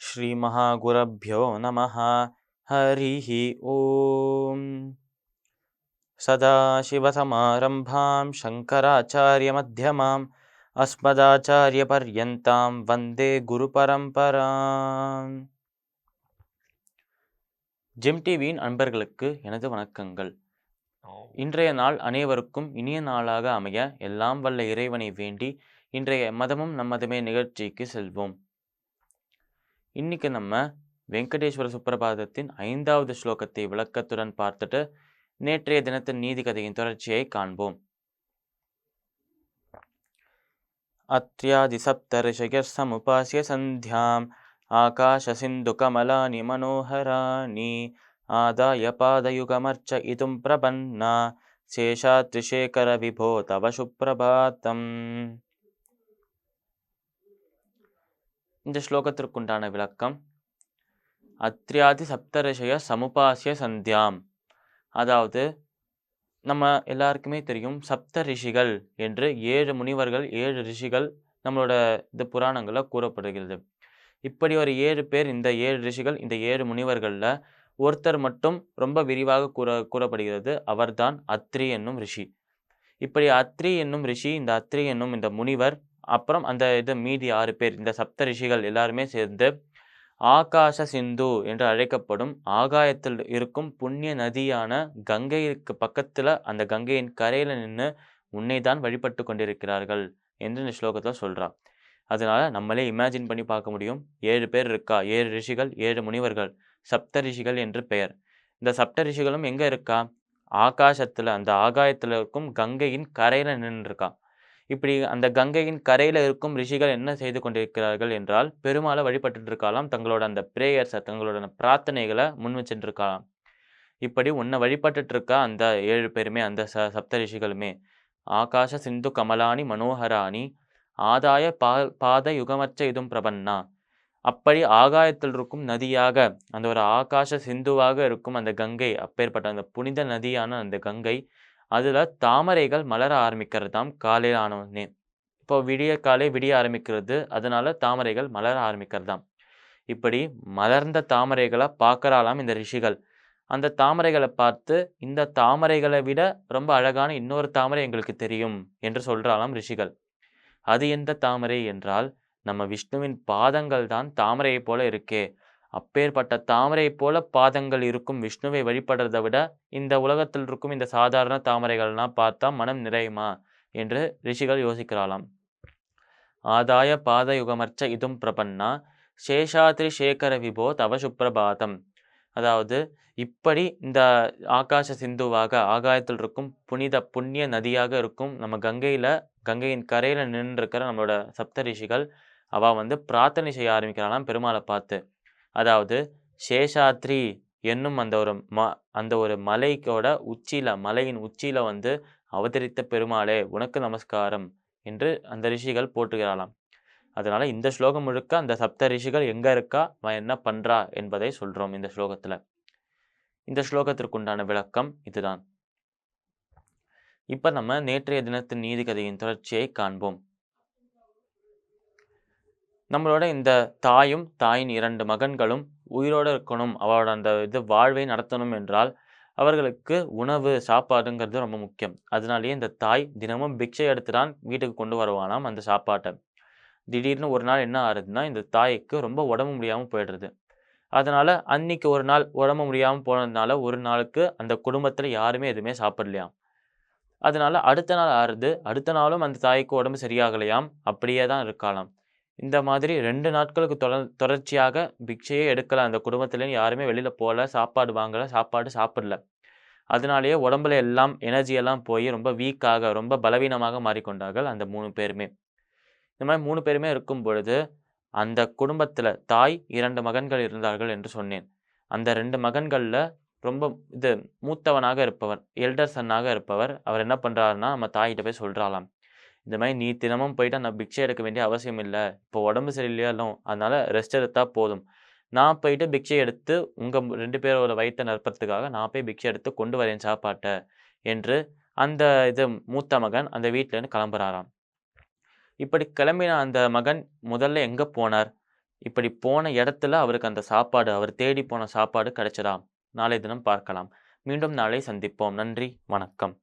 श्रीमहागुरुभ्यो नमः। हरिः ओम्। सदाशिवसमारम्भां शङ्कराचार्यमध्यमाम् अस्मदाचार्यपर्यन्तां वन्दे குருபரம்பராம். ஜெம் டிவியின் அன்பர்களுக்கு எனது வணக்கங்கள். இன்றைய நாள் அனைவருக்கும் இனிய நாளாக அமைய எல்லாம் வல்ல இறைவனை வேண்டி இன்றைய மதமும் நம்மதுமே நிகழ்ச்சிக்கு செல்வோம். இன்னைக்கு நம்ம வெங்கடேஸ்வர சுப்பிரபாதத்தின் 5வது ஸ்லோகத்தை விளக்கத்துடன் பார்த்துட்டு நேற்றைய தினத்தின் நீதி கதையின் தொடர்ச்சியை காண்போம். அத்யாதி சப்தரிஷயர் சமுபாஸ்ய சந்தியாம் ஆகாஷ சிந்து கமலானி மனோஹராணி ஆதாய பாதயுகமர்ச்ச இதும் பிரபன்னா சேஷாத்ரிசேகர விபோ தவ சுப்பிரபாதம். இந்த ஸ்லோகத்திற்குண்டான விளக்கம்: அத்யாதி சப்தரிஷய சமுபாஸ்ய சந்தியாம், அதாவது நம்ம எல்லாருக்குமே தெரியும் சப்த ரிஷிகள் என்று 7 முனிவர்கள் 7 ரிஷிகள் நம்மளோட இந்த புராணங்களில் கூறப்படுகிறது. இப்படி ஒரு 7 பேர், இந்த 7 ரிஷிகள், இந்த 7 முனிவர்களில் ஒருத்தர் மட்டும் ரொம்ப விரிவாக கூறப்படுகிறது. அவர்தான் அத்ரி என்னும் ரிஷி. இப்படி அத்ரி என்னும் ரிஷி, இந்த அத்ரி என்னும் இந்த முனிவர், அப்புறம் அந்த மீதி 6 பேர், இந்த சப்த ரிஷிகள் எல்லாருமே சேர்ந்து ஆகாஷ சிந்து என்று அழைக்கப்படும் ஆகாயத்தில் இருக்கும் புண்ணிய நதியான கங்கைக்கு பக்கத்தில், அந்த கங்கையின் கரையில் நின்று உன்னை தான் வழிபட்டு கொண்டிருக்கிறார்கள் என்று இந்த ஸ்லோகத்தில் சொல்கிறார். அதனால நம்மளே இமேஜின் பண்ணி பார்க்க முடியும். 7 பேர் இருக்கா, 7 ரிஷிகள், 7 முனிவர்கள், சப்த ரிஷிகள் என்று பெயர். இந்த சப்த ரிஷிகளும் எங்கே இருக்கா? ஆகாசத்தில், அந்த ஆகாயத்தில் இருக்கும் கங்கையின் கரையில் நின்று இருக்கா. இப்படி அந்த கங்கையின் கரையில் இருக்கும் ரிஷிகள் என்ன செய்து கொண்டிருக்கிறார்கள் என்றால், பெருமாளை வழிபட்டு இருக்கலாம். தங்களோட அந்த பிரேயர்ஸை, தங்களோட பிரார்த்தனைகளை முன் வச்சுருக்கலாம். இப்படி உன்னை வழிபட்டு இருக்கா அந்த 7 பேருமே, அந்த சப்த ரிஷிகளுமே. ஆகாஷ சிந்து கமலானி மனோகராணி ஆதாய பாத யுகமற்ற இதும் பிரபன்னா. அப்படி ஆகாயத்தில் இருக்கும் நதியாக, அந்த ஒரு ஆகாஷ சிந்துவாக இருக்கும் அந்த கங்கை, அப்பேற்பட்ட அந்த புனித நதியான அந்த கங்கை, அதில் தாமரைகள் மலர ஆரம்பிக்கிறதாம் காலையில் ஆனவுடனே. இப்போ விடிய ஆரம்பிக்கிறது, அதனால தாமரைகள் மலர ஆரம்பிக்கிறதாம். இப்படி மலர்ந்த தாமரைகளை பார்க்கறாலாம் இந்த ரிஷிகள். அந்த தாமரைகளை பார்த்து, இந்த தாமரைகளை விட ரொம்ப அழகான இன்னொரு தாமரை எங்களுக்கு தெரியும் என்று சொல்றாலாம் ரிஷிகள். அது எந்த தாமரை என்றால், நம்ம விஷ்ணுவின் பாதங்கள் தான் தாமரையை போல இருக்கே. அப்பேற்பட்ட தாமரை போல பாதங்கள் இருக்கும் விஷ்ணுவை வழிபடுறதை விட இந்த உலகத்தில் இருக்கும் இந்த சாதாரண தாமரைகள்லாம் பார்த்தா மனம் நிறையுமா என்று ரிஷிகள் யோசிக்கிறாளாம். ஆதாய பாத யுகமர்ச்ச இதும் பிரபன்னா சேஷாத்ரி சேகர விபோ தவ சுப்பிரபாதம். அதாவது இப்படி இந்த ஆகாச சிந்துவாக, ஆகாயத்தில் இருக்கும் புண்ணிய நதியாக இருக்கும் நம்ம கங்கையின் கரையில் நின்றுருக்கிற நம்மளோட சப்த ரிஷிகள், அவள் பிரார்த்தனை செய்ய ஆரம்பிக்கிறாளாம் பெருமாளை பார்த்து. அதாவது சேஷாத்ரி என்னும் அந்த ஒரு மலைக்கோட உச்சியில், மலையின் உச்சியில் அவதரித்த பெருமாளே உனக்கு நமஸ்காரம் என்று அந்த ரிஷிகள் போற்றுகிறாளாம். அதனால இந்த ஸ்லோகம் முழுக்க அந்த சப்த ரிஷிகள் எங்கே இருக்கா, அவன் என்ன பண்ணுறா என்பதை சொல்கிறோம் இந்த ஸ்லோகத்தில். இந்த ஸ்லோகத்திற்குண்டான விளக்கம் இதுதான். இப்போ நம்ம நேற்றைய தினத்தின் நீதி கதையின் தொடர்ச்சியை காண்போம். நம்மளோட இந்த தாயும் தாயின் 2 மகன்களும் உயிரோடு இருக்கணும், அவளோட அந்த வாழ்வை நடத்தணும் என்றால் அவர்களுக்கு உணவு, சாப்பாடுங்கிறது ரொம்ப முக்கியம். அதனாலேயே இந்த தாய் தினமும் பிக்ஷை எடுத்து தான் வீட்டுக்கு கொண்டு வருவானாம் அந்த சாப்பாட்டை. திடீர்னு ஒரு நாள் என்ன ஆகுதுன்னா, இந்த தாய்க்கு ரொம்ப உடம்பு முடியாமல் போயிடுறது. அதனால் அன்னைக்கு ஒரு நாள் உடம்பு முடியாமல் போனதுனால ஒரு நாளுக்கு அந்த குடும்பத்தில் யாருமே எதுவுமே சாப்பிடலையாம். அதனால அடுத்த நாள் ஆறுது, அடுத்த நாளும் அந்த தாய்க்கு உடம்பு சரியாகலையாம், அப்படியே தான் இருக்கலாம். இந்த மாதிரி 2 நாட்களுக்கு தொடர்ச்சியாக பிக்ஷையே எடுக்கல. அந்த குடும்பத்துலேயும் யாருமே வெளியில் போகல, சாப்பாடு வாங்கலை, சாப்பாடு சாப்பிடல. அதனாலேயே உடம்புல எல்லாம் எனர்ஜியெல்லாம் போய் ரொம்ப வீக்காக, ரொம்ப பலவீனமாக மாறிக்கொண்டார்கள் அந்த 3 பேருமே. இந்த மாதிரி 3 பேருமே இருக்கும் பொழுது அந்த குடும்பத்தில் தாய் 2 மகன்கள் இருந்தார்கள் என்று சொன்னேன். அந்த 2 மகன்களில் ரொம்ப மூத்தவனாக இருப்பவர், எல்டர் சன்னாக இருப்பவர், அவர் என்ன பண்ணுறாருன்னா நம்ம தாயிட்ட போய் சொல்கிறாளாம், இந்த மாதிரி நீ தினமும் போயிட்டு நான் பிக்ஷை எடுக்க வேண்டிய அவசியம் இல்லை, இப்போ உடம்பு சரியில்லையாலும் அதனால் ரெஸ்ட் எடுத்தால் போதும், நான் போயிட்டு பிக்ஷை எடுத்து உங்கள் 2 பேரோட வயிற்றை நிரப்புறதுக்காக நான் போய் பிக்ஷை எடுத்து கொண்டு வரேன் சாப்பாட்டை என்று அந்த மூத்த மகன் அந்த வீட்டிலேருந்து கிளம்புறாராம். இப்படி கிளம்பின அந்த மகன் முதல்ல எங்க போனார்? இப்படி போன இடத்துல அவருக்கு அந்த சாப்பாடு, அவர் தேடி போன சாப்பாடு கிடைச்சதாம். நாளை தினம் பார்க்கலாம். மீண்டும் நாளை சந்திப்போம். நன்றி, வணக்கம்.